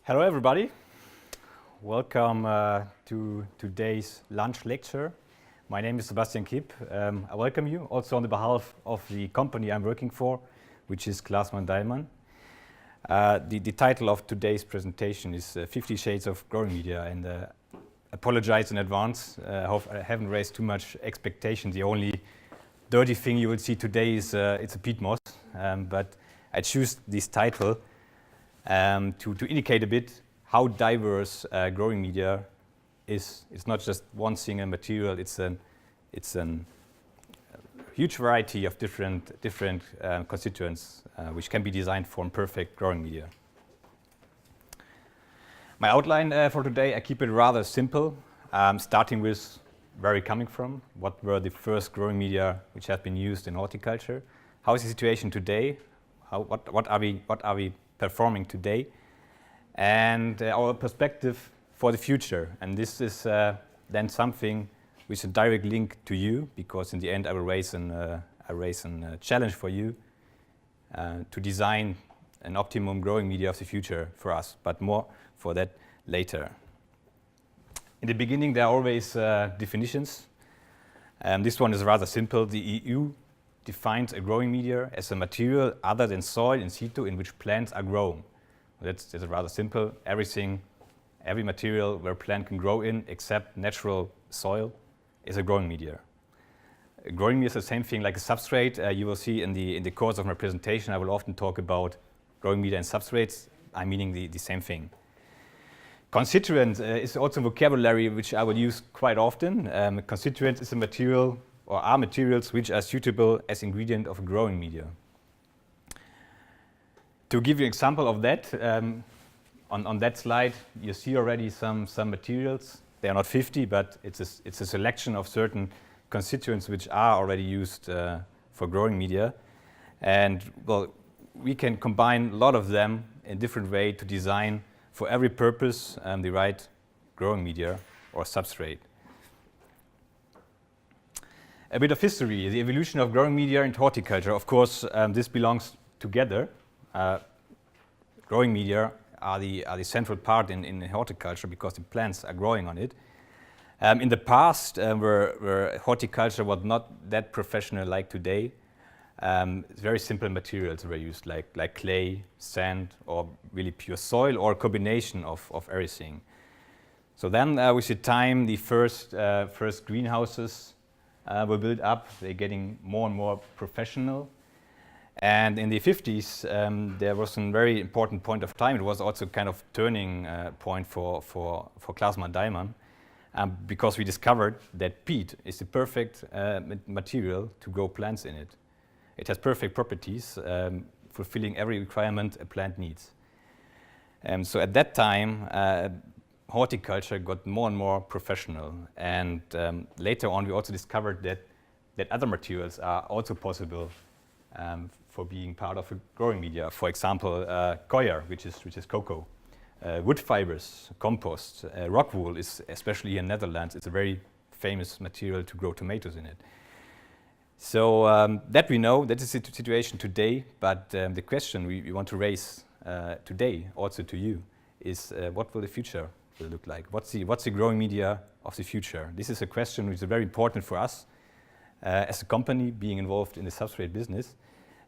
Hello everybody, welcome to today's lunch lecture. My name is Sebastiaan Kipp. I welcome you also on the behalf of the company I'm working for, which is Klasmann-Deilmann. The title of today's presentation is 50 Shades of Growing Media, and apologize in advance. I hope I haven't raised too much expectation. The only dirty thing you will see today is it's a peat moss, but I choose this title to indicate a bit how diverse growing media is. It's not just one single material. It's a huge variety of different constituents which can be designed for perfect growing media. My outline for today, I keep it rather simple, starting with where we're coming from. What were the first growing media which have been used in horticulture? How is the situation today? What are we performing today, and our perspective for the future. And this is then something with a direct link to you, because in the end I will raise a challenge for you to design an optimum growing media of the future for us, but more for that later. In the beginning there are always definitions. This one is rather simple. The EU defines a growing media as a material other than soil in situ in which plants are grown. That's rather simple. Every material where a plant can grow in, except natural soil, is a growing media. A growing media is the same thing like a substrate. You will see in the course of my presentation, I will often talk about growing media and substrates. I'm meaning the same thing. Constituent is also a vocabulary which I will use quite often. A constituent is a material or are materials which are suitable as ingredient of a growing media. To give you an example of that, on that slide you see already some materials. They are not 50, but it's a selection of certain constituents which are already used for growing media. And well, we can combine a lot of them in different ways to design for every purpose the right growing media or substrate. A bit of history, the evolution of growing media in horticulture. Of course, this belongs together. Growing media are the central part in horticulture because the plants are growing on it. In the past, where horticulture was not that professional like today, very simple materials were used, like clay, sand, or really pure soil, or a combination of everything. So then, with the time, the first greenhouses were built up. They're getting more and more professional. And in the 50s, there was a very important point of time. It was also kind of turning point for Klasmann-Deilmann, because we discovered that peat is the perfect material to grow plants in it. It has perfect properties, fulfilling every requirement a plant needs. So at that time, horticulture got more and more professional, and later on we also discovered that other materials are also possible for being part of a growing media. For example, coir, which is cocoa, wood fibers, compost, rock wool is, especially in Netherlands, it's a very famous material to grow tomatoes in it. So that we know, that is the situation today, but the question we want to raise today also to you is what will the future will look like? What's the growing media of the future? This is a question which is very important for us as a company being involved in the substrate business,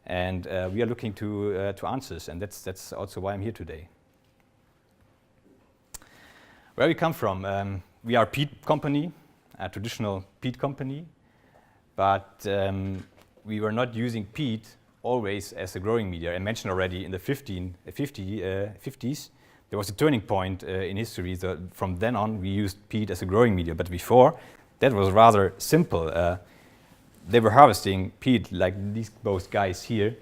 and we are looking to answers, and that's also why I'm here today. Where we come from, we are a peat company, a traditional peat company, but we were not using peat always as a growing media. I mentioned already in the 50s, there was a turning point in history. From then on, we used peat as a growing media. But before, that was rather simple. They were harvesting peat like these both guys here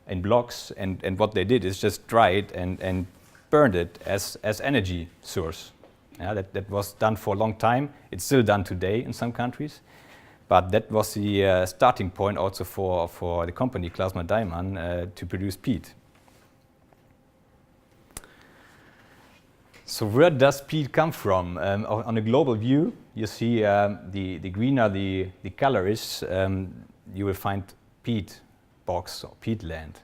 in blocks, and what they did is just dry it and burned it as energy source. That was done for a long time. It's still done today in some countries. But that was the starting point also for the company Klasmann-Deilmann to produce peat. So where does peat come from? On a global view, you see the greener the color is, you will find peat bogs or peatland.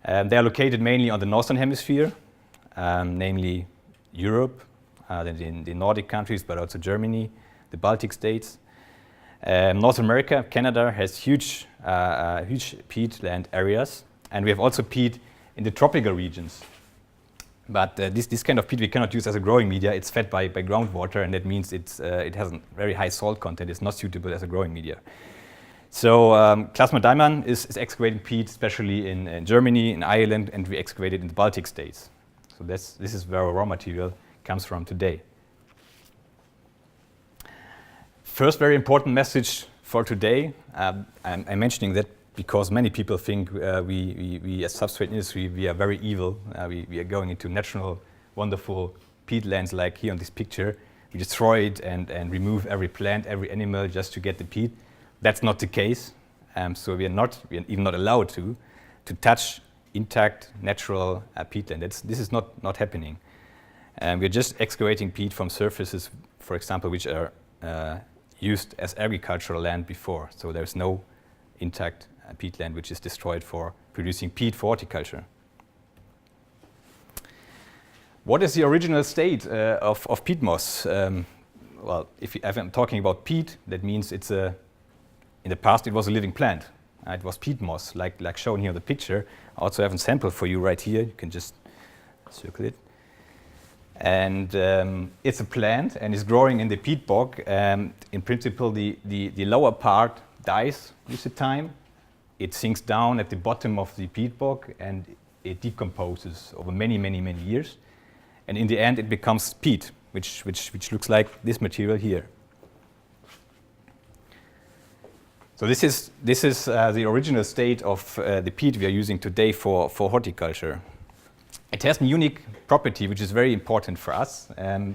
They are located mainly on the northern hemisphere, namely Europe, then the Nordic countries, but also Germany, the Baltic states. North America, Canada has huge peatland areas, and we have also peat in the tropical regions. But this kind of peat we cannot use as a growing media. It's fed by groundwater, and that means it has a very high salt content. It's not suitable as a growing media. So Klasmann-Deilmann is excavating peat, especially in Germany, in Ireland, and we excavate it in the Baltic states. So this is where our raw material comes from today. First very important message for today, I'm mentioning that because many people think we as substrate industry, we are very evil. We are going into natural, wonderful peatlands like here on this picture. We destroy it and remove every plant, every animal just to get the peat. That's not the case. So we are even not allowed to touch intact, natural peatland. This is not happening. We're just excavating peat from surfaces, for example, which are used as agricultural land before. So there's no intact peatland which is destroyed for producing peat for horticulture. What is the original state of peat moss? Well, if I'm talking about peat, that means it's in the past it was a living plant. It was peat moss, like shown here in the picture. I also have a sample for you right here. You can just circle it. And it's a plant and is growing in the peat bog. In principle, the lower part dies with the time. It sinks down at the bottom of the peat bog and it decomposes over many years. And in the end, it becomes peat, which looks like this material here. So this is the original state of the peat we are using today for horticulture. It has a unique property which is very important for us.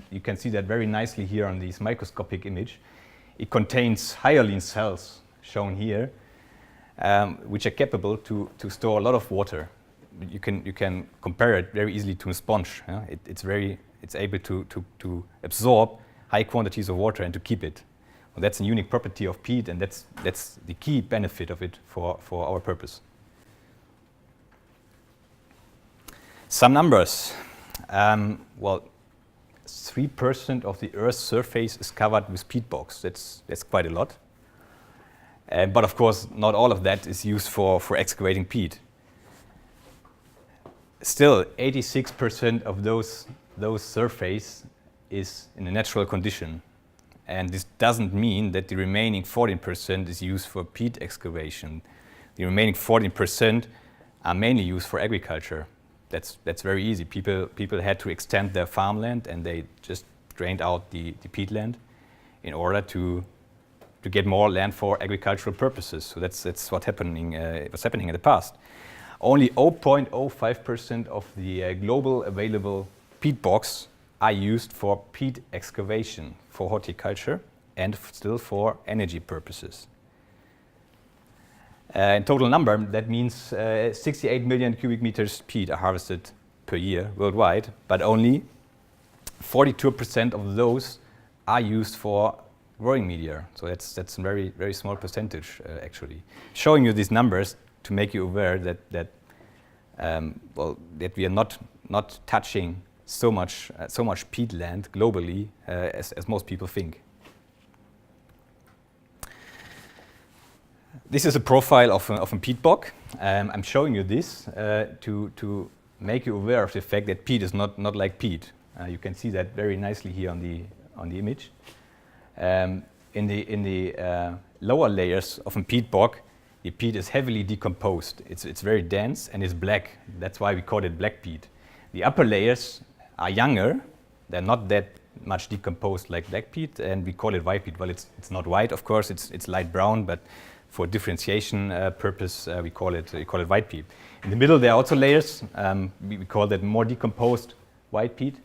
You can see that very nicely here on this microscopic image. It contains hyaline cells, shown here, which are capable to store a lot of water. You can compare it very easily to a sponge. It's able to absorb high quantities of water and to keep it. Well, that's a unique property of peat, and that's the key benefit of it for our purpose. Some numbers. Well, 3% of the Earth's surface is covered with peat bogs. That's quite a lot. But of course, not all of that is used for excavating peat. Still, 86% of those surface is in a natural condition. And this doesn't mean that the remaining 14% is used for peat excavation. The remaining 14% are mainly used for agriculture. That's very easy. People had to extend their farmland, and they just drained out the peatland in order to get more land for agricultural purposes. So that's what's happening in the past. Only 0.05% of the global available peat bogs are used for peat excavation for horticulture and still for energy purposes. In total number, that means 68 million cubic meters peat are harvested per year worldwide, but only 42% of those are used for growing media. So that's a very small percentage actually. Showing you these numbers to make you aware that we are not touching so much peatland globally as most people think. This is a profile of a peat bog. I'm showing you this to make you aware of the fact that peat is not like peat. You can see that very nicely here on the image. In the lower layers of a peat bog, the peat is heavily decomposed. It's very dense and it's black. That's why we call it black peat. The upper layers are younger. They're not that much decomposed like black peat, and we call it white peat. Well, it's not white, of course. It's light brown, but for differentiation purpose, we call it white peat. In the middle, there are also layers. We call that more decomposed white peat.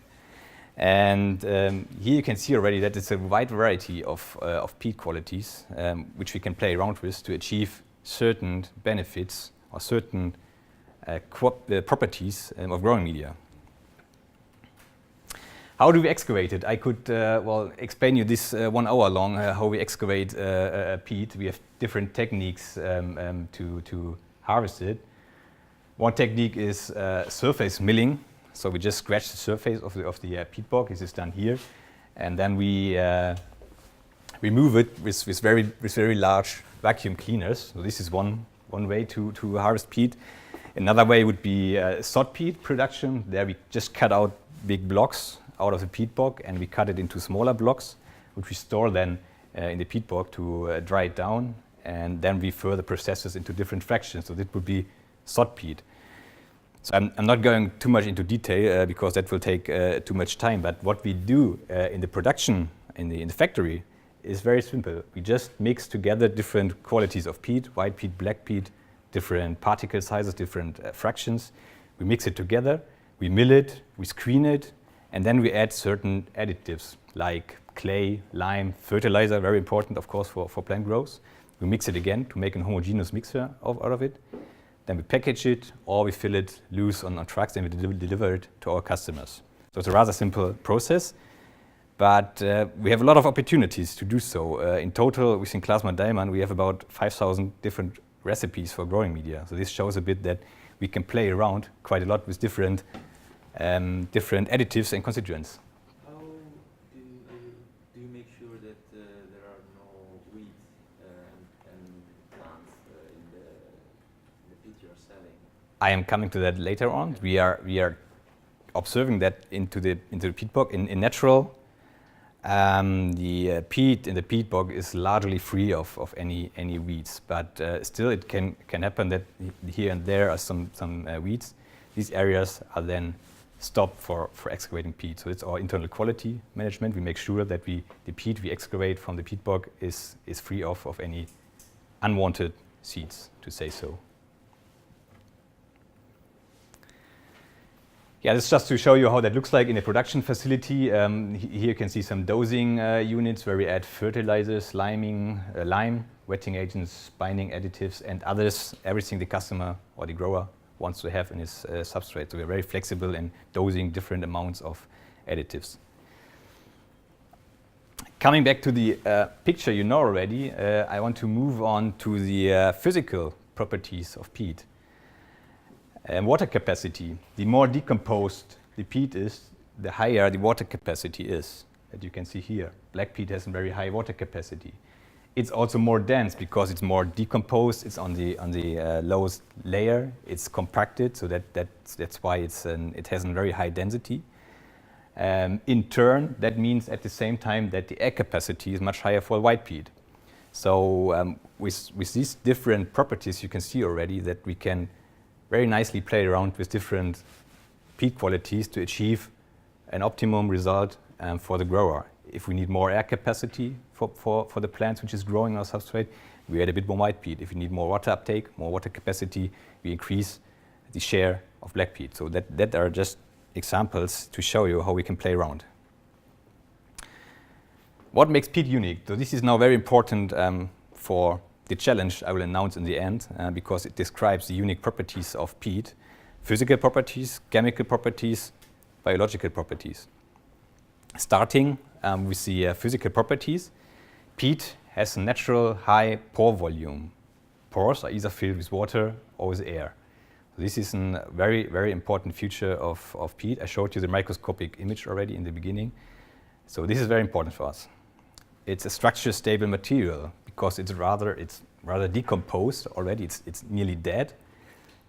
And here you can see already that it's a wide variety of peat qualities, which we can play around with to achieve certain benefits or certain properties of growing media. How do we excavate it? I could explain you this 1 hour long how we excavate peat. We have different techniques to harvest it. One technique is surface milling. So we just scratch the surface of the peat bog. This is done here, and then we remove it with very large vacuum cleaners. So this is one way to harvest peat. Another way would be sod peat production. There we just cut out big blocks out of the peat bog, and we cut it into smaller blocks, which we store then in the peat bog to dry it down, and then we further process this into different fractions. So that would be sod peat. So I'm not going too much into detail because that will take too much time. But what we do in the production in the factory is very simple. We just mix together different qualities of peat, white peat, black peat, different particle sizes, different fractions. We mix it together, we mill it, we screen it, and then we add certain additives like clay, lime, fertilizer, very important, of course, for plant growth. We mix it again to make a homogeneous mixture out of it. Then we package it, or we fill it loose on trucks, and we deliver it to our customers. So it's a rather simple process, but we have a lot of opportunities to do so. In total, within Klasmann-Deilmann, we have about 5,000 different recipes for growing media. So this shows a bit that we can play around quite a lot with different additives and constituents. How do you make sure that there are no weeds and plants in the peat you're selling? I am coming to that later on. We are observing that into the peat bog in natural. The peat in the peat bog is largely free of any weeds, but still it can happen that here and there are some weeds. These areas are then stopped for excavating peat. So it's our internal quality management. We make sure that the peat we excavate from the peat bog is free of any unwanted seeds, to say so. Yeah, this is just to show you how that looks like in a production facility. Here you can see some dosing units where we add fertilizers, lime, wetting agents, binding additives, and others, everything the customer or the grower wants to have in his substrate. So we're very flexible in dosing different amounts of additives. Coming back to the picture you know already, I want to move on to the physical properties of peat. Water capacity. The more decomposed the peat is, the higher the water capacity is, that you can see here. Black peat has a very high water capacity. It's also more dense because it's more decomposed. It's on the lowest layer. It's compacted, so that's why it has a very high density. In turn, that means at the same time that the air capacity is much higher for white peat. So with these different properties, you can see already that we can very nicely play around with different peat qualities to achieve an optimum result for the grower. If we need more air capacity for the plants which is growing on our substrate, we add a bit more white peat. If we need more water uptake, more water capacity, we increase the share of black peat. So that are just examples to show you how we can play around. What makes peat unique? So this is now very important for the challenge I will announce in the end, because it describes the unique properties of peat: physical properties, chemical properties, biological properties. Starting with the physical properties, peat has a natural high pore volume. Pores are either filled with water or with air. This is a very, very important feature of peat. I showed you the microscopic image already in the beginning. So this is very important for us. It's a structure-stable material because it's rather decomposed already. It's nearly dead.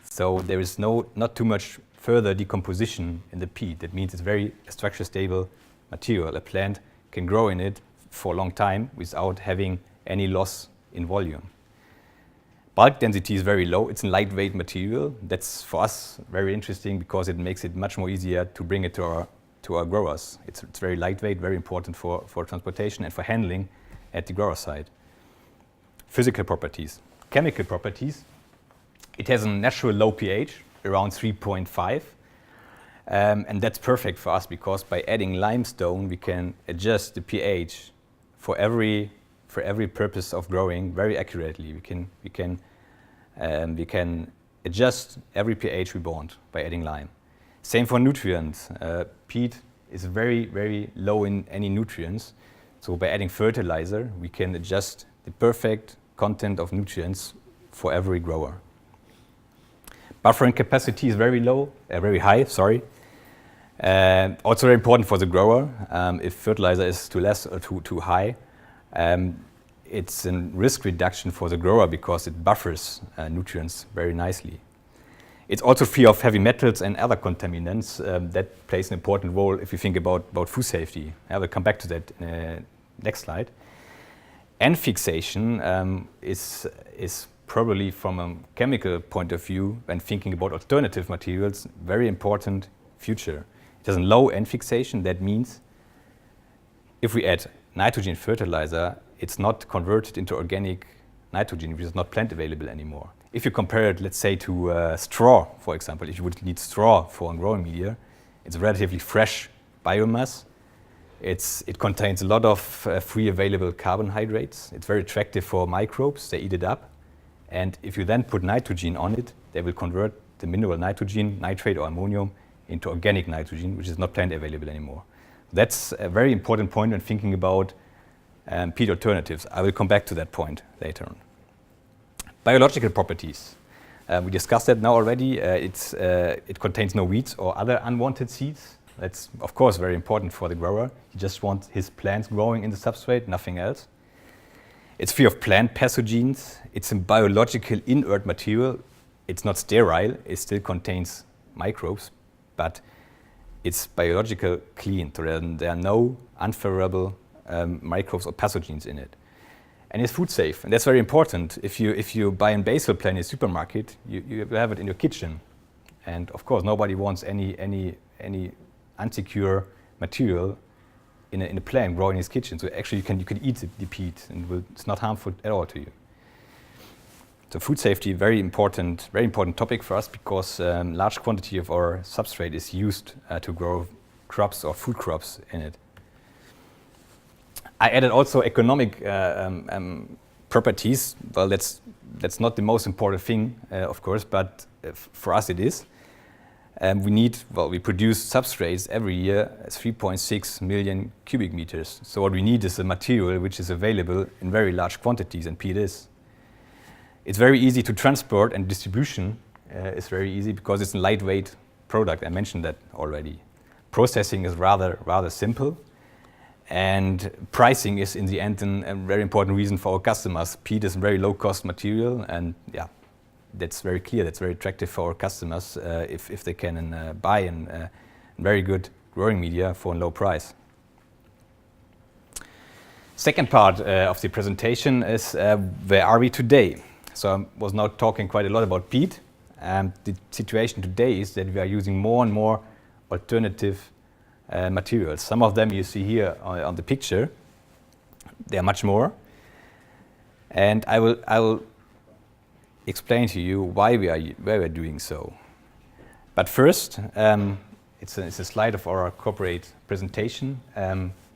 So there is not too much further decomposition in the peat. That means it's very structure-stable material. A plant can grow in it for a long time without having any loss in volume. Bulk density is very low. It's a lightweight material. That's for us very interesting because it makes it much more easier to bring it to our growers. It's very lightweight, very important for transportation and for handling at the grower side. Physical properties. Chemical properties. It has a natural low pH, around 3.5. And that's perfect for us because by adding limestone, we can adjust the pH for every purpose of growing very accurately. We can adjust every pH we want by adding lime. Same for nutrients. Peat is very, very low in any nutrients. So by adding fertilizer, we can adjust the perfect content of nutrients for every grower. Buffering capacity is very high. Also very important for the grower. If fertilizer is too less or too high, it's a risk reduction for the grower because it buffers nutrients very nicely. It's also free of heavy metals and other contaminants. That plays an important role if you think about food safety. I will come back to that in the next slide. And fixation is probably from a chemical point of view, when thinking about alternative materials, very important feature. It has a low N fixation. That means if we add nitrogen fertilizer, it's not converted into organic nitrogen, which is not plant available anymore. If you compare it, let's say, to straw, for example, if you would need straw for a growing media, it's relatively fresh biomass. It contains a lot of free available carbohydrates. It's very attractive for microbes. They eat it up. And if you then put nitrogen on it, they will convert the mineral nitrogen, nitrate or ammonium, into organic nitrogen, which is not plant available anymore. That's a very important point when thinking about peat alternatives. I will come back to that point later on. Biological properties. We discussed that now already. It contains no weeds or other unwanted seeds. That's, of course, very important for the grower. He just wants his plants growing in the substrate, nothing else. It's free of plant pathogens. It's a biological inert material. It's not sterile. It still contains microbes, but it's biological clean. So there are no unfavorable microbes or pathogens in it. And it's food safe, and that's very important. If you buy a basil plant in a supermarket, you have it in your kitchen. And of course, nobody wants any unsecure material in a plant growing in his kitchen. So actually, you can eat the peat, and it's not harmful at all to you. So food safety, very important topic for us, because large quantity of our substrate is used to grow crops or food crops in it. I added also economic properties. Well, that's not the most important thing, of course, but for us it is. We produce substrates every year, 3.6 million cubic meters. So what we need is a material which is available in very large quantities, and peat is. It's very easy to transport, and distribution is very easy because it's a lightweight product. I mentioned that already. Processing is rather simple, and pricing is in the end a very important reason for our customers. Peat is a very low-cost material, and yeah, that's very clear. That's very attractive for our customers if they can buy a very good growing media for a low price. Second part of the presentation is where are we today? So I was now talking quite a lot about peat. The situation today is that we are using more and more alternative materials. Some of them you see here on the picture. There are much more. And I will explain to you why we are doing so. But first, it's a slide of our corporate presentation.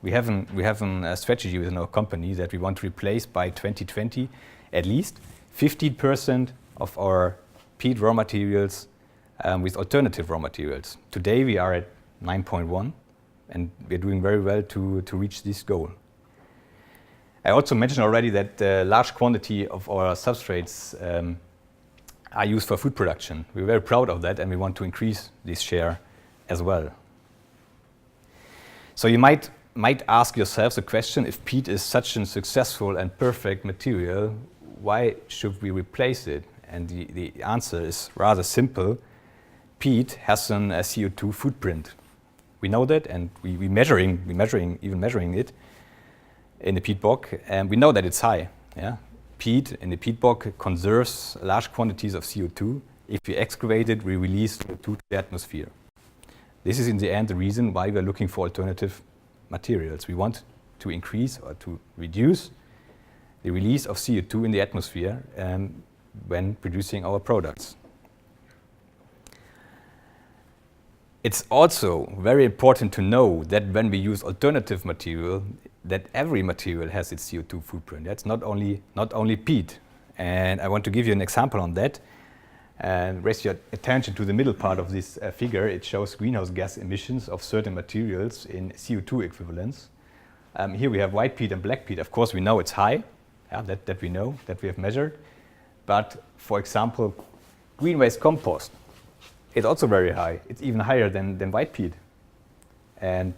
We have a strategy within our company that we want to replace by 2020 at least 15% of our peat raw materials with alternative raw materials. Today we are at 9.1, and we're doing very well to reach this goal. I also mentioned already that a large quantity of our substrates are used for food production. We're very proud of that, and we want to increase this share as well. So you might ask yourselves the question, if peat is such a successful and perfect material, why should we replace it? And the answer is rather simple. Peat has a CO2 footprint. We know that, and we're measuring it in the peat bog, and we know that it's high. Yeah? Peat in the peat bog conserves large quantities of CO2. If we excavate it, we release CO2 to the atmosphere. This is in the end the reason why we are looking for alternative materials. We want to increase or to reduce the release of CO2 in the atmosphere when producing our products. It's also very important to know that when we use alternative material, that every material has its CO2 footprint. That's not only peat. And I want to give you an example on that. And raise your attention to the middle part of this figure. It shows greenhouse gas emissions of certain materials in CO2 equivalents. Here we have white peat and black peat. Of course, we know it's high. Yeah, that we know, that we have measured. But for example, green waste compost, it's also very high. It's even higher than white peat. And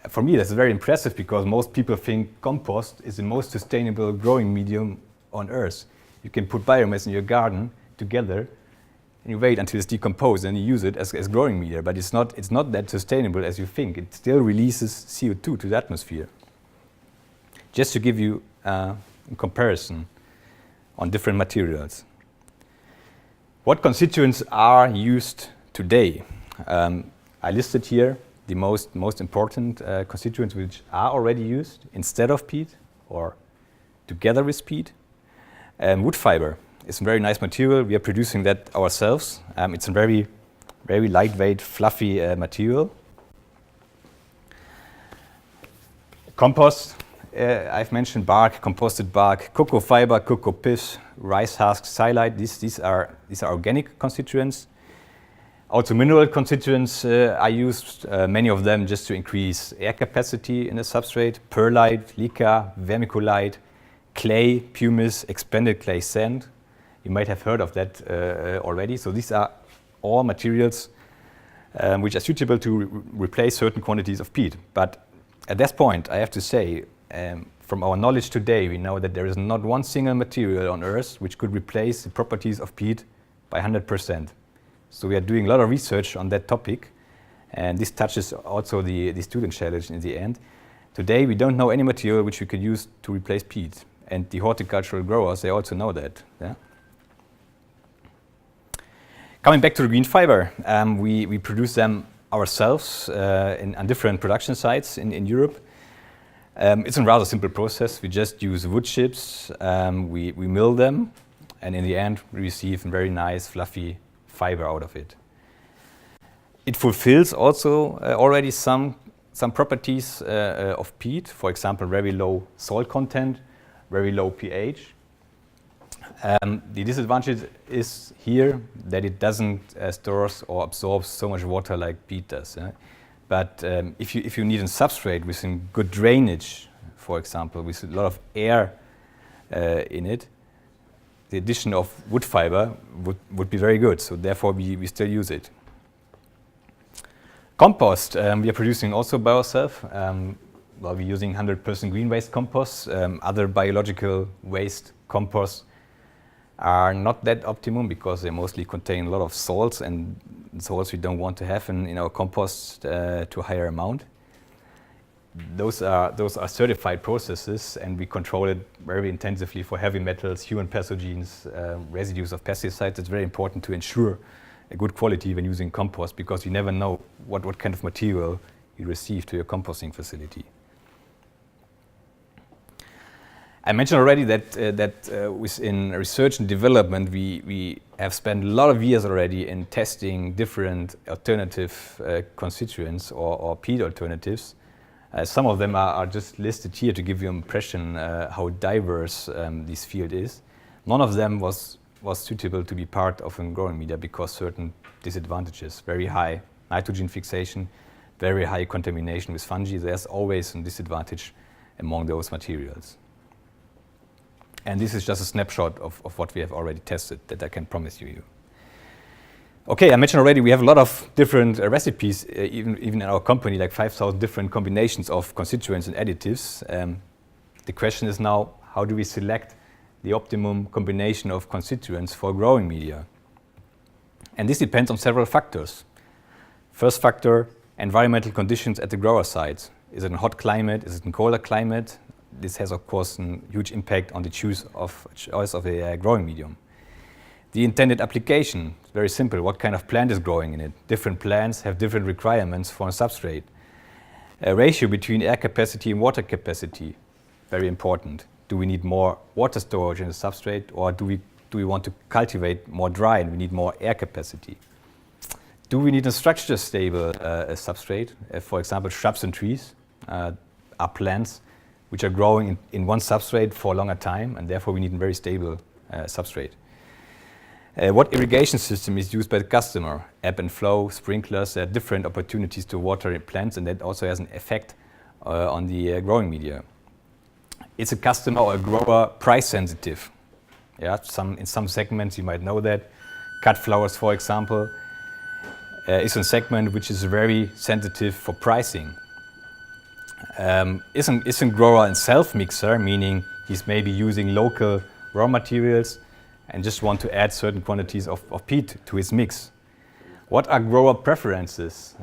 for me, that's very impressive because most people think compost is the most sustainable growing medium on Earth. You can put biomass in your garden together, and you wait until it's decomposed, and you use it as growing media. But it's not that sustainable as you think. It still releases CO2 to the atmosphere. Just to give you a comparison on different materials. What constituents are used today? I listed here the most important constituents which are already used instead of peat or together with peat. Wood fiber is a very nice material. We are producing that ourselves. It's a very lightweight, fluffy material. Compost, I've mentioned bark, composted bark, cocoa fiber, cocoa piss, rice husk, xylite. These are organic constituents. Also mineral constituents are used, many of them just to increase air capacity in the substrate. Perlite, mica, vermiculite, clay, pumice, expanded clay sand. You might have heard of that already. So these are all materials which are suitable to replace certain quantities of peat. But at this point, I have to say, from our knowledge today, we know that there is not one single material on Earth which could replace the properties of peat by 100%. So we are doing a lot of research on that topic, and this touches also the student challenge in the end. Today, we don't know any material which we could use to replace peat, and the horticultural growers, they also know that. Yeah? Coming back to the green fiber, we produce them ourselves on different production sites in Europe. It's a rather simple process. We just use wood chips, we mill them, and in the end, we receive a very nice, fluffy fiber out of it. It fulfills also already some properties of peat, for example, very low salt content, very low pH. The disadvantage is here that it doesn't store or absorb so much water like peat does. But if you need a substrate with some good drainage, for example, with a lot of air in it, the addition of wood fiber would be very good. So therefore, we still use it. Compost, we are producing also by ourselves. We're using 100% green waste compost. Other biological waste composts are not that optimum because they mostly contain a lot of salts, and salts we don't want to have in our compost to a higher amount. Those are certified processes, and we control it very intensively for heavy metals, human pathogens, residues of pesticides. It's very important to ensure a good quality when using compost because you never know what kind of material you receive to your composting facility. I mentioned already that within research and development, we have spent a lot of years already in testing different alternative constituents or peat alternatives. Some of them are just listed here to give you an impression how diverse this field is. None of them was suitable to be part of a growing media because certain disadvantages, very high nitrogen fixation, very high contamination with fungi. There's always a disadvantage among those materials. And this is just a snapshot of what we have already tested that I can promise you. Okay, I mentioned already we have a lot of different recipes, even in our company, like 5,000 different combinations of constituents and additives. The question is now, how do we select the optimum combination of constituents for growing media? And this depends on several factors. First factor, environmental conditions at the grower site. Is it in hot climate? Is it in colder climate? This has, of course, a huge impact on the choice of a growing medium. The intended application, very simple. What kind of plant is growing in it? Different plants have different requirements for a substrate. A ratio between air capacity and water capacity, very important. Do we need more water storage in the substrate, or do we want to cultivate more dry and we need more air capacity? Do we need a structure stable substrate? For example, shrubs and trees are plants which are growing in one substrate for a longer time, and therefore we need a very stable substrate. What irrigation system is used by the customer? Ebb and flow, sprinklers, there are different opportunities to water plants, and that also has an effect on the growing media. Is a customer or a grower price sensitive? Yeah, in some segments you might know that. Cut flowers, for example. is a segment which is very sensitive for pricing. Isn't grower a self-mixer, meaning he's maybe using local raw materials and just want to add certain quantities of peat to his mix. What are grower preferences?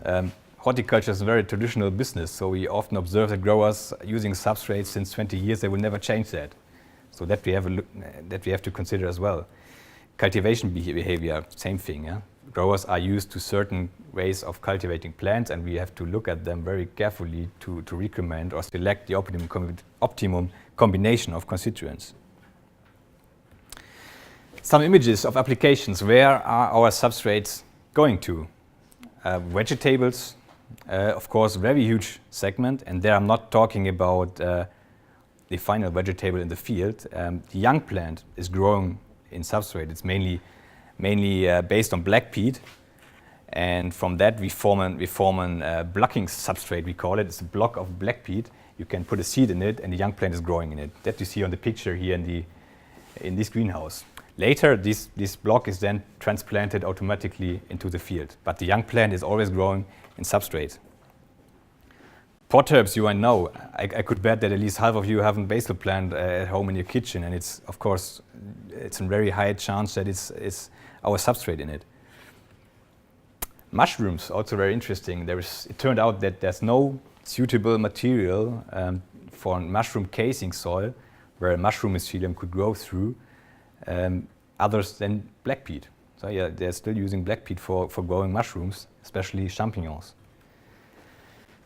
Horticulture is a very traditional business, so we often observe that growers using substrates since 20 years, they will never change that. So that we have to consider as well. Cultivation behavior, same thing. Yeah? Growers are used to certain ways of cultivating plants, and we have to look at them very carefully to recommend or select the optimum combination of constituents. Some images of applications. Where are our substrates going to? Vegetables, of course, very huge segment, and there I'm not talking about the final vegetable in the field. The young plant is growing in substrate. It's mainly based on black peat, and from that we form a blocking substrate, we call it. It's a block of black peat. You can put a seed in it, and the young plant is growing in it. That you see on the picture here in this greenhouse. Later, this block is then transplanted automatically into the field, but the young plant is always growing in substrate. Pot herbs, you know. I could bet that at least half of you have a basil plant at home in your kitchen, and it's, of course, it's a very high chance that it's our substrate in it. Mushrooms, also very interesting. It turned out that there's no suitable material for mushroom casing soil where a mushroom mycelium could grow through, others than black peat. So yeah, they're still using black peat for growing mushrooms, especially champignons.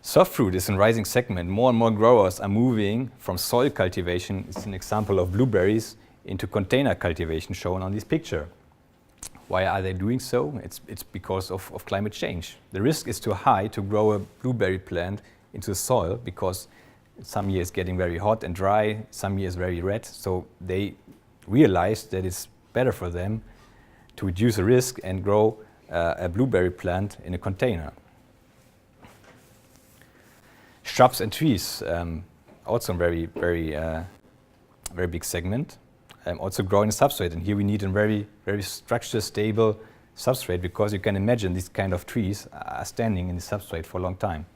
Soft fruit is a rising segment. More and more growers are moving from soil cultivation, it's an example of blueberries, into container cultivation shown on this picture. Why are they doing so? It's because of climate change. The risk is too high to grow a blueberry plant into the soil because some years getting very hot and dry, some years very red, so they realized that it's better for them to reduce the risk and grow a blueberry plant in a container. Shrubs and trees, also a very big segment, also growing in substrate. And here we need a very structured, stable substrate, because you can imagine these kind of trees are standing in the substrate for a long time.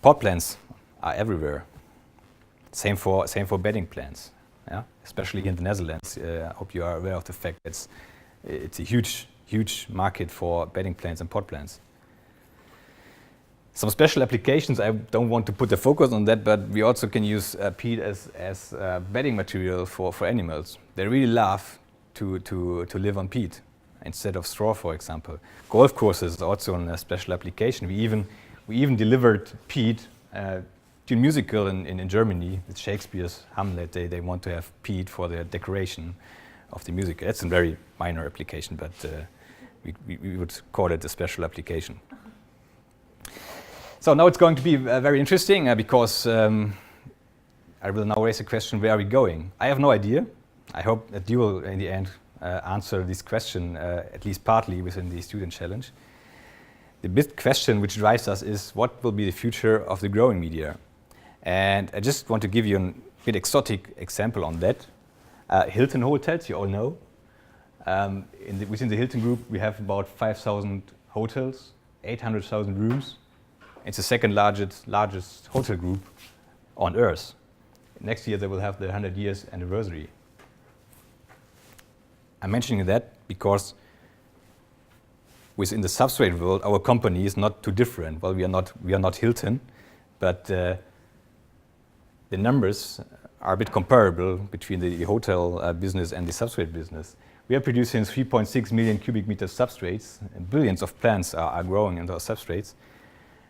Pot plants are everywhere. Same for bedding plants. Yeah? Especially in the Netherlands. I hope you are aware of the fact that it's a huge market for bedding plants and pot plants. Some special applications, I don't want to put the focus on that, but we also can use peat as bedding material for animals. They really love to live on peat instead of straw, for example. Golf courses is also a special application. We even delivered peat to a musical in Germany, with Shakespeare's Hamlet. They want to have peat for the decoration of the musical. That's a very minor application, but we would call it a special application. So now it's going to be very interesting because I will now raise a question: where are we going? I have no idea. I hope that you will, in the end, answer this question at least partly within the student challenge. The big question which drives us is, what will be the future of the growing media? And I just want to give you a bit exotic example on that. Hilton hotels, you all know. Within the Hilton group, we have about 5,000 hotels, 800,000 rooms. It's the second largest hotel group on Earth. Next year they will have the 100 years anniversary. I'm mentioning that because within the substrate world, our company is not too different. Well, we are not Hilton, but the numbers are a bit comparable between the hotel business and the substrate business. We are producing 3.6 million cubic meters substrates, and billions of plants are growing in those substrates.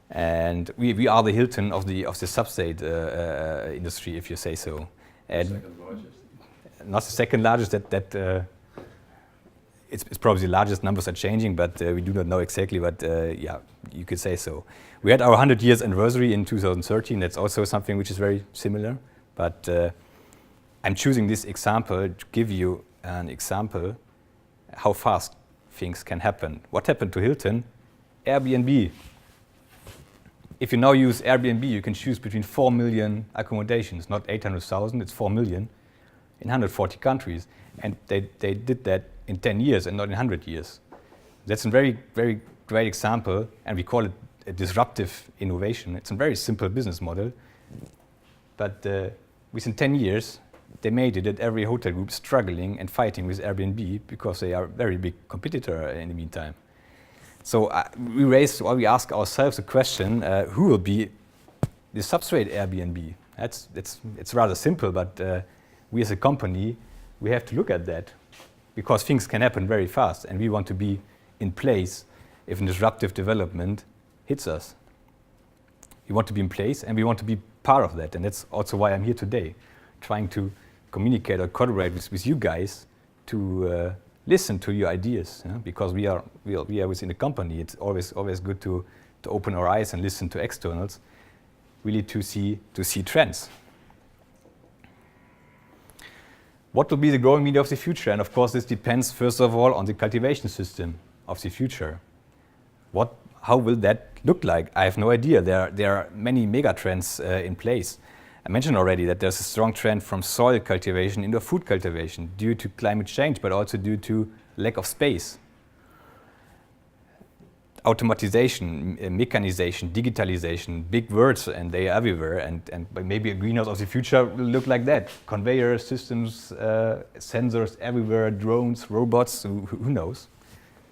And we are the Hilton of the substrate industry, if you say so. And second largest. Not the second largest. It's probably the largest. Numbers are changing, but we do not know exactly. But yeah, you could say so. We had our 100 years anniversary in 2013. That's also something which is very similar. But I'm choosing this example to give you an example how fast things can happen. What happened to Hilton? Airbnb. If you now use Airbnb, you can choose between 4 million accommodations, not 800,000, it's 4 million in 140 countries. And they did that in 10 years and not in 100 years. That's a very, very great example, and we call it a disruptive innovation. It's a very simple business model, but within 10 years, they made it that every hotel group struggling and fighting with Airbnb because they are a very big competitor in the meantime. So we ask ourselves the question, who will be the substrate Airbnb? It's rather simple, but we as a company, we have to look at that because things can happen very fast, and we want to be in place if a disruptive development hits us. We want to be in place, and we want to be part of that, and that's also why I'm here today, trying to communicate or collaborate with you guys to listen to your ideas, because we are within the company. It's always good to open our eyes and listen to externals, really to see trends. What will be the growing media of the future? And of course, this depends first of all on the cultivation system of the future. How will that look like? I have no idea. There are many mega trends in place. I mentioned already that there's a strong trend from soil cultivation into food cultivation due to climate change, but also due to lack of space. Automatization, mechanization, digitalization, big words, and they are everywhere. And maybe a greenhouse of the future will look like that. Conveyor systems, sensors everywhere, drones, robots, who knows?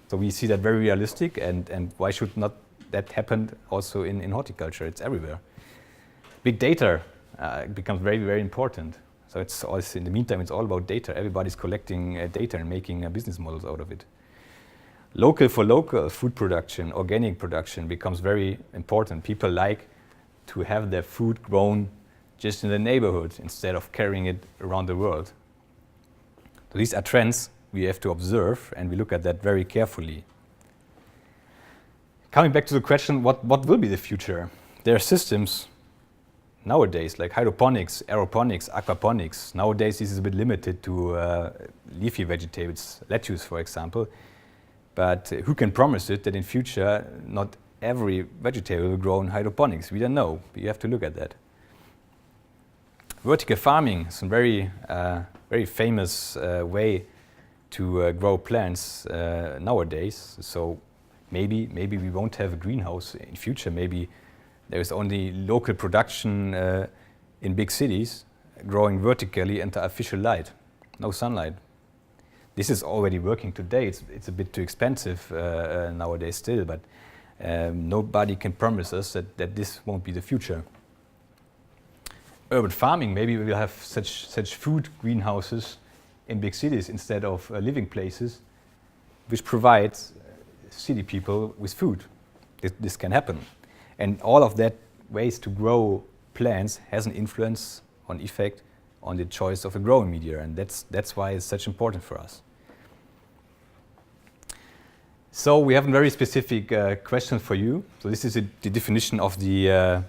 So we see that very realistic, and why should not that happen also in horticulture? It's everywhere. Big data becomes very, very important. So it's also, in the meantime, it's all about data. Everybody's collecting data and making business models out of it. Local for local food production, organic production becomes very important. People like to have their food grown just in the neighborhood instead of carrying it around the world. So these are trends we have to observe, and we look at that very carefully. Coming back to the question, what will be the future? There are systems nowadays like hydroponics, aeroponics, aquaponics. Nowadays this is a bit limited to leafy vegetables, lettuce for example. But who can promise it that in future not every vegetable will grow in hydroponics? We don't know, but you have to look at that. Vertical farming is a very famous way to grow plants nowadays. So maybe we won't have a greenhouse in future. Maybe there is only local production in big cities growing vertically under artificial light, no sunlight. This is already working today. It's a bit too expensive nowadays still, but nobody can promise us that this won't be the future. Urban farming, maybe we will have such food greenhouses in big cities instead of living places, which provides city people with food. This can happen. And all of that ways to grow plants has an influence on effect on the choice of a growing media, and that's why it's such important for us. So we have a very specific question for you. So this is the definition of the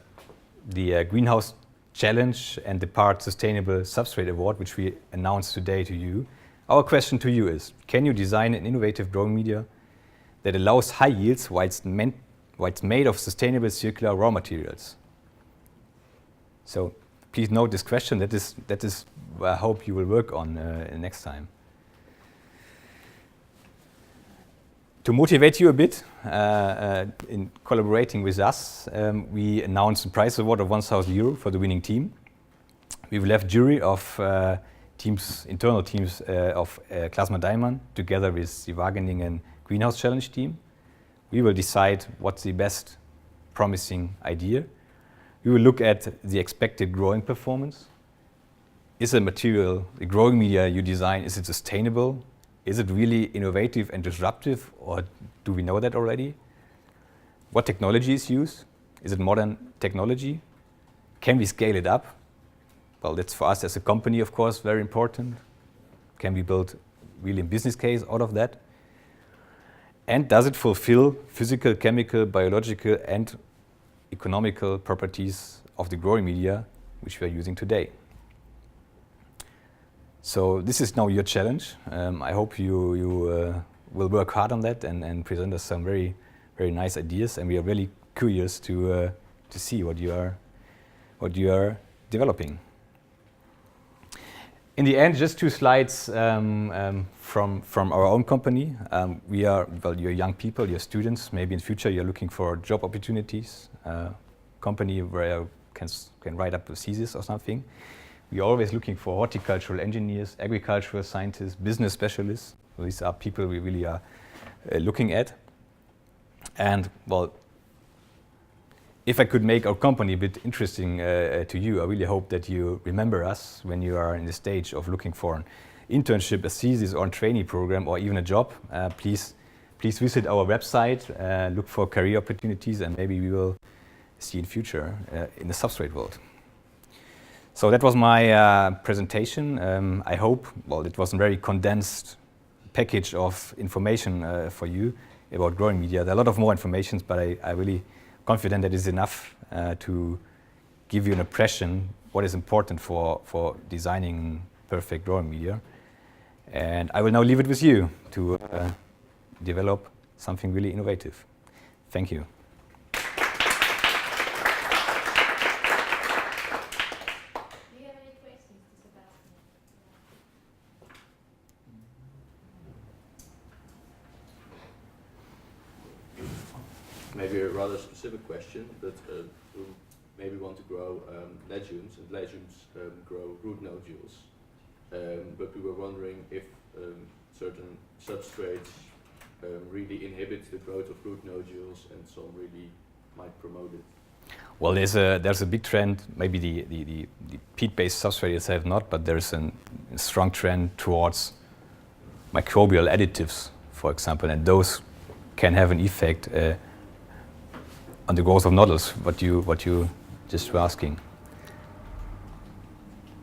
greenhouse challenge and the part Sustainable Substrate Award, which we announced today to you. Our question to you is, can you design an innovative growing media that allows high yields while it's made of sustainable circular raw materials? So please note this question. That is I hope you will work on next time. To motivate you a bit in collaborating with us, we announced a prize award of €1,000 for the winning team. We will have jury of internal teams of Klasmann-Deilmann together with the Wageningen Greenhouse Challenge team. We will decide what's the best promising idea. We will look at the expected growing performance. Is the material, the growing media you design, is it sustainable? Is it really innovative and disruptive, or do we know that already? What technology is used? Is it modern technology? Can we scale it up? Well, that's for us as a company, of course, very important. Can we build really a business case out of that? And does it fulfill physical, chemical, biological, and economical properties of the growing media which we are using today? So this is now your challenge. I hope you will work hard on that and present us some very, very nice ideas. And we are really curious to see what you are developing. in the end, just 2 slides from our own company. You're young people, you're students. Maybe in future you're looking for job opportunities. Company where you can write up a thesis or something. We're always looking for horticultural engineers, agricultural scientists, business specialists. So these are people we really are looking at. And well, if I could make our company a bit interesting to you, I really hope that you remember us when you are in the stage of looking for an internship, a thesis, or a trainee program, or even a job. Please visit our website, look for career opportunities, and maybe we will see in future in the substrate world. So that was my presentation. I hope, well, it was a very condensed package of information for you about growing media. There are a lot of more information, but I really confident that is enough to give you an impression what is important for designing perfect growing media. And I will now leave it with you to develop something really innovative. Thank you. Do you have any questions to Sebastiaan? Maybe a rather specific question, but we maybe want to grow legumes, and legumes grow root nodules. But we were wondering if certain substrates really inhibit the growth of root nodules, and some really might promote it. Well, there's a big trend. Maybe the peat-based substrate itself not, but there's a strong trend towards microbial additives, for example, and those can have an effect on the growth of nodules. What you just were asking.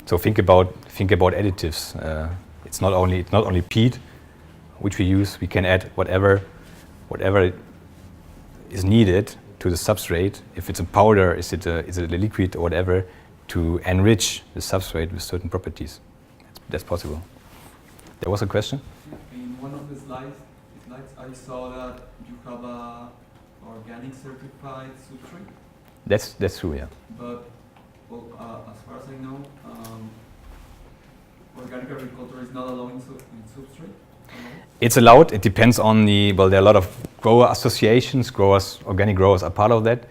So think about additives. It's not only peat which we use. We can add whatever is needed to the substrate. If it's a powder, is it a liquid or whatever, to enrich the substrate with certain properties. That's possible. There was a question? In one of the slides I saw that you have a organic certified substrate. That's true, yeah. But well, as far as I know, organic agriculture is not allowed in substrate. It's allowed. It depends on there are a lot of grower associations. Organic growers are part of that,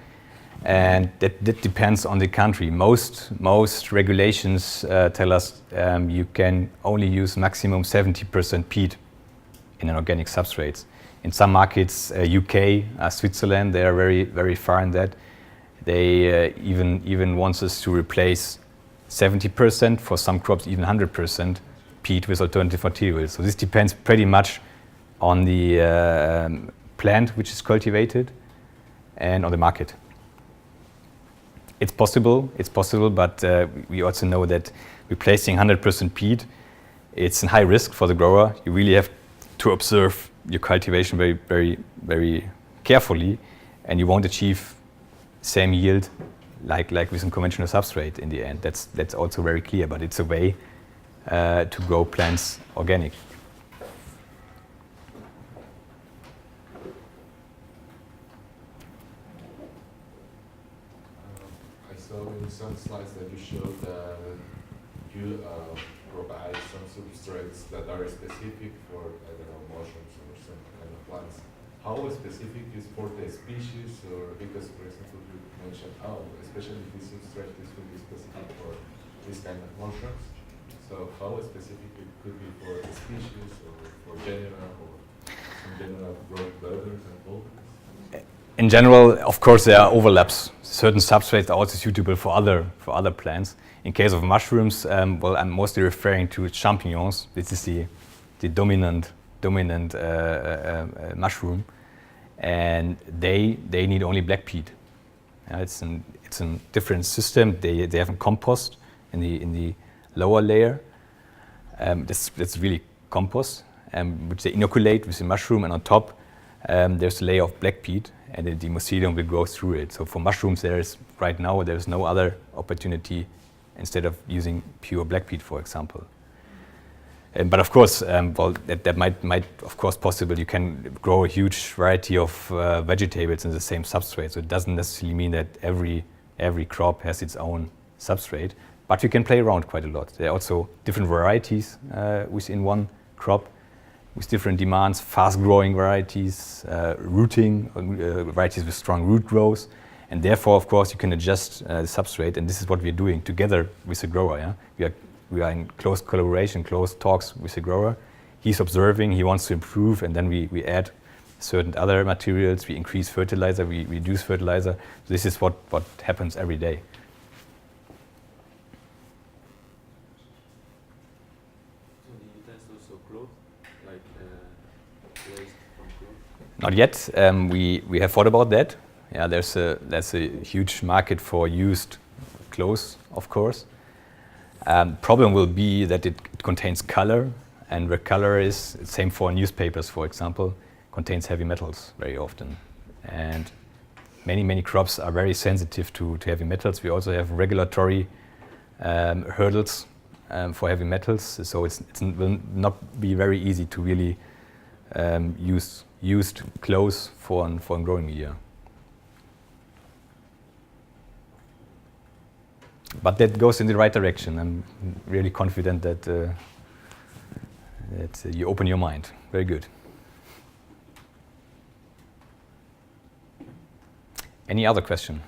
and that depends on the country. Most regulations tell us you can only use maximum 70% peat in an organic substrate. In some markets, UK, Switzerland, they are very, very far in that. They even want us to replace 70%, for some crops even 100%, peat with alternative materials. So this depends pretty much on the plant which is cultivated and on the market. It's possible, but we also know that replacing 100% peat, it's a high risk for the grower. You really have to observe your cultivation very, very, very carefully, and you won't achieve same yield like with a conventional substrate in the end. That's also very clear, but it's a way to grow plants organic. I saw in some slides that you showed that you provide some substrates that are specific for, I don't know, mushrooms or some kind of plants. How specific is for the species, or because, for example, you mentioned, especially this substrate is really specific for this kind of mushrooms. So how specific it could be for the species, or for general, or in general growth burdens and all? In general, of course, there are overlaps. Certain substrates are also suitable for other plants. In case of mushrooms, well, I'm mostly referring to champignons. This is the dominant mushroom, and they need only black peat. It's a different system. They have a compost in the lower layer. That's really compost, which they inoculate with the mushroom, and on top there's a layer of black peat, and the mycelium will grow through it. So for mushrooms, there's no other opportunity instead of using pure black peat, for example. But of course, that might of course possible. You can grow a huge variety of vegetables in the same substrate. So it doesn't necessarily mean that every crop has its own substrate, but we can play around quite a lot. There are also different varieties within one crop with different demands, fast-growing varieties, rooting, varieties with strong root growth, and therefore, of course, you can adjust the substrate, and this is what we're doing together with the grower. Yeah? We are in close collaboration, close talks with the grower. He's observing, he wants to improve, and then we add certain other materials, we increase fertilizer, we reduce fertilizer. This is what happens every day. So do you test also clothes, like waste from clothes? Not yet. We have thought about that. Yeah, there's a huge market for used clothes, of course. Problem will be that it contains color, and where color is, same for newspapers, for example, contains heavy metals very often. And many crops are very sensitive to heavy metals. We also have regulatory hurdles for heavy metals, so it will not be very easy to really use used clothes for growing media. But that goes in the right direction. I'm really confident that you open your mind. Very good. Any other question?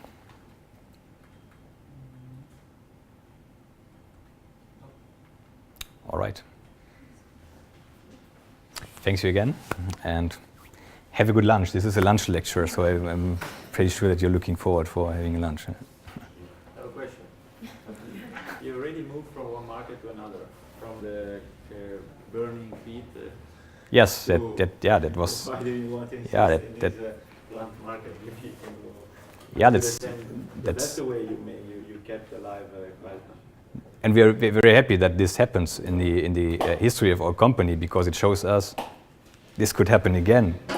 All right. Thanks you again, and have a good lunch. This is a lunch lecture, so I'm pretty sure that you're looking forward for having a lunch. I have a question. You already moved from one market to another, from the burning peat. Yes, that was. Why do you want to Yeah, insist in that this plant market? Yeah, that's that's the way you kept alive Klasmann. and we're very happy that this happens in the history of our company, because it shows us this could happen again. Yeah.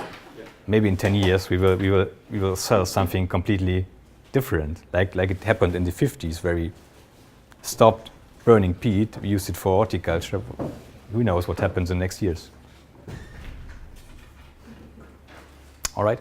Maybe in 10 years we will sell something completely different, like it happened in the 50s, where we stopped burning peat, we used it for horticulture. Who knows what happens in the next years? All right.